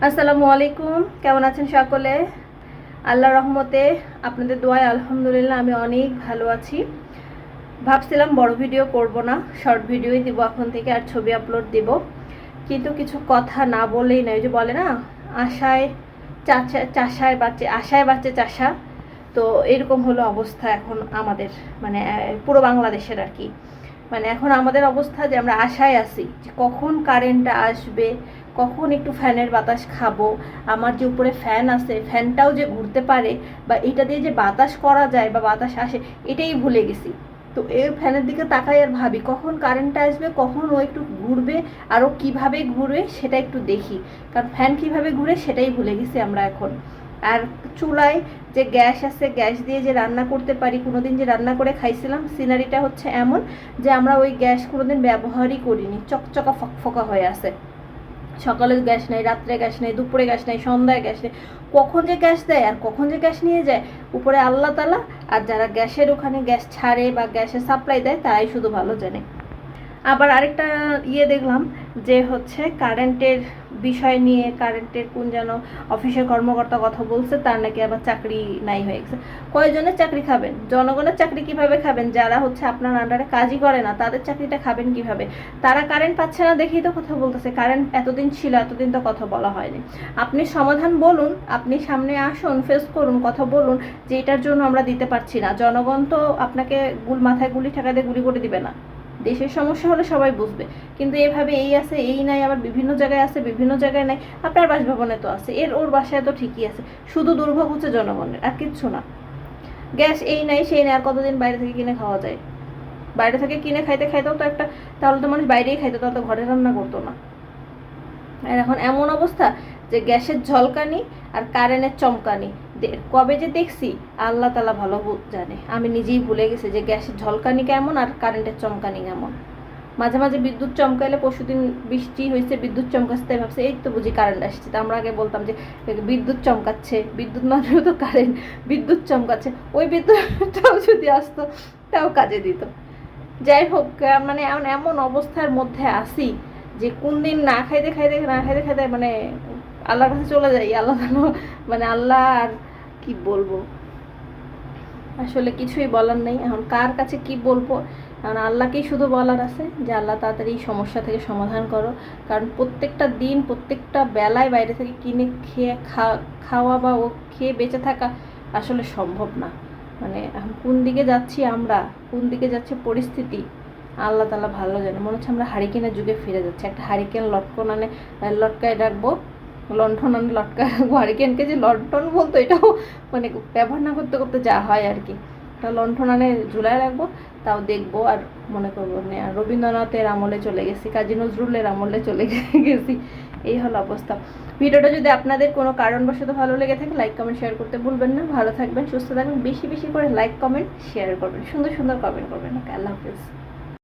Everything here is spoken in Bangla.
আসসালামু আলাইকুম, কেমন আছেন সকলে? আল্লাহর রহমতে আপনাদের দোয়ায় আলহামদুলিল্লাহ আমি অনেক ভালো আছি। ভাবছিলাম বড় ভিডিও করব না, শর্ট ভিডিওই দিব এখন থেকে, আর ছবি আপলোড দিব। কিন্তু কিছু কথা না বলেই নয়, যে বলে না, আশায় আশায় বাচ্চা চাষা। তো এরকম হলো অবস্থা এখন আমাদের, মানে পুরো বাংলাদেশের আর কি। মানে এখন আমাদের অবস্থা যে আমরা আশায় আছি যে কখন কারেন্টটা আসবে, কখন একটু ফ্যানের বাতাস খাবো। আমার যে উপরে ফ্যান আছে, ফ্যানটাও যে ঘুরতে পারে বা এটা দিয়ে যে বাতাস করা যায় বা বাতাস আসে, এটাই ভুলে গেছি। তো এই ফ্যানের দিকে তাকাই আর ভাবি কখন কারেন্টটা আসবে, কখন ও একটু ঘুরবে, আরও কিভাবে ঘুরবে সেটা একটু দেখি। কারণ ফ্যান কিভাবে ঘুরে সেটাই ভুলে গেছি আমরা এখন। আর চুলায় যে গ্যাস আছে, গ্যাস দিয়ে যে রান্না করতে পারি, কোনোদিন যে রান্না করে খাইছিলাম, সিনারিটা হচ্ছে এমন যে আমরা ওই গ্যাস কোনোদিন ব্যবহারই করিনি, চকচকা ফকফকা হয়ে আছে। সকালে গ্যাস নেই, রাত্রে গ্যাস নেই, দুপুরে গ্যাস নেই, সন্ধ্যায় গ্যাস নেই। কখন যে গ্যাস দেয় আর কখন যে গ্যাস নিয়ে যায় উপরে আল্লাহ তালা, আর যারা গ্যাসের ওখানে গ্যাস ছাড়ে বা গ্যাসের সাপ্লাই দেয় তারাই শুধু ভালো জানে। আবার আরেকটা দেখলাম যে হচ্ছে কারেন্টের বিষয় নিয়ে, কারেন্টের কোন যেন অফিসের কর্মকর্তা কথা বলছে, তার নাকি আবার চাকরি নাই হয়ে গেছে। কয়জনের চাকরি খাবেন? জনগণের চাকরি কিভাবে খাবেন? যারা হচ্ছে আপনার আন্ডারে কাজই করে না তাদের চাকরিটা খাবেন কিভাবে? তারা কারেন্ট পাচ্ছে না দেখেই তো কথা বলতেছে। কারেন্ট এতদিন ছিল, এতদিন তো কথা বলা হয়নি। আপনি সমাধান বলুন, আপনি সামনে আসুন, ফেস করুন, কথা বলুন যে এটার জন্য আমরা দিতে পারছি না। জনগণ তো আপনাকে মাথায় গুলি ঠেকা দিয়ে গুলি করে দিবে না। দেশের সমস্যা হলে সবাই বুঝবে, কিন্তু এভাবে এই আছে এই নাই, আবার বিভিন্ন জায়গায় আছে বিভিন্ন জায়গায় নাই। আপনার বাসভবনে তো আছে, ওর বাসায় তো ঠিকই আছে। শুধু দুর্ভোগ হচ্ছে জনগণের, আর কিচ্ছু না। গ্যাস এই নাই সেই নাই, আর কতদিন বাইরে থেকে কিনে খাওয়া যায়? বাইরে থেকে কিনে খাইতে খাইতেও তো একটা, তাহলে তো মানুষ বাইরেই খাইতো, তাহলে তো ঘরে রান্না করতো না। আর এখন এমন অবস্থা যে গ্যাসের ঝলকানি আর কারেন্টের চমকানি কবে যে দেখছি আল্লাহ তালা ভালো জানে। আমি নিজেই ভুলে গেছি যে গ্যাসের ঝলকানি কেমন আর কারেন্টের চমকানি কেমন। মাঝে মাঝে বিদ্যুৎ চমকাইলে, পরশুদিন বৃষ্টি হয়েছে, বিদ্যুৎ চমকাচ্ছে, তাই ভাবছে এই তো বুঝি কারেন্ট আসছে। তা আমরা আগে বলতাম যে বিদ্যুৎ চমকাচ্ছে, বিদ্যুৎ মানেও তো কারেন্ট, বিদ্যুৎ চমকাচ্ছে। ওই বিদ্যুৎটাও যদি আসতো তাও কাজে দিত। যাই হোক, মানে এমন এমন অবস্থার মধ্যে আসি যে কোন দিন না খাইতে খাইতে মানে আল্লাহর কাছে চলে যাই। আল্লাহ মানে আল্লাহ, আর কি বলবো, আসলে কিছুই বলার নেই। এখন কার কাছে কি বলবো? কারণ আল্লাহকেই শুধু বলার আছে যে আল্লাহ তাড়াতাড়ি এই সমস্যা থেকে সমাধান করো। কারণ প্রত্যেকটা দিন, প্রত্যেকটা বেলায় বাইরে থেকে কিনে খেয়ে খাওয়া বা ও খেয়ে বেঁচে থাকা আসলে সম্ভব না। মানে এখন কোন দিকে যাচ্ছি আমরা, কোন দিকে যাচ্ছে পরিস্থিতি, আল্লাহ তাআলা ভালো জানে। মনে হচ্ছে আমরা হারিকেনের যুগে ফিরে যাচ্ছি। একটা হারিকেন লটকায় রাখবো, লণ্ঠন আনে লটকায় রাখবো। হারিকেনকে যে লণ্ঠন বলতো, এটাও মানে ব্যবহার না করতে করতে যা হয় আর কি। একটা লণ্ঠন আনে ঝুলায় রাখবো, তাও দেখবো আর মনে করবো মানে রবীন্দ্রনাথের আমলে চলে গেছি, কাজী নজরুলের আমলে চলে গেছি। এই হলো অবস্থা। ভিডিওটা যদি আপনাদের কোনো কারণবশত ভালো লেগে থাকে, লাইক কমেন্ট শেয়ার করতে ভুলবেন না। ভালো থাকবেন, সুস্থ থাকবেন, বেশি বেশি করে লাইক কমেন্ট শেয়ার করবেন, সুন্দর সুন্দর কমেন্ট করবেন। ওকে, আল্লাহ হাফেজ।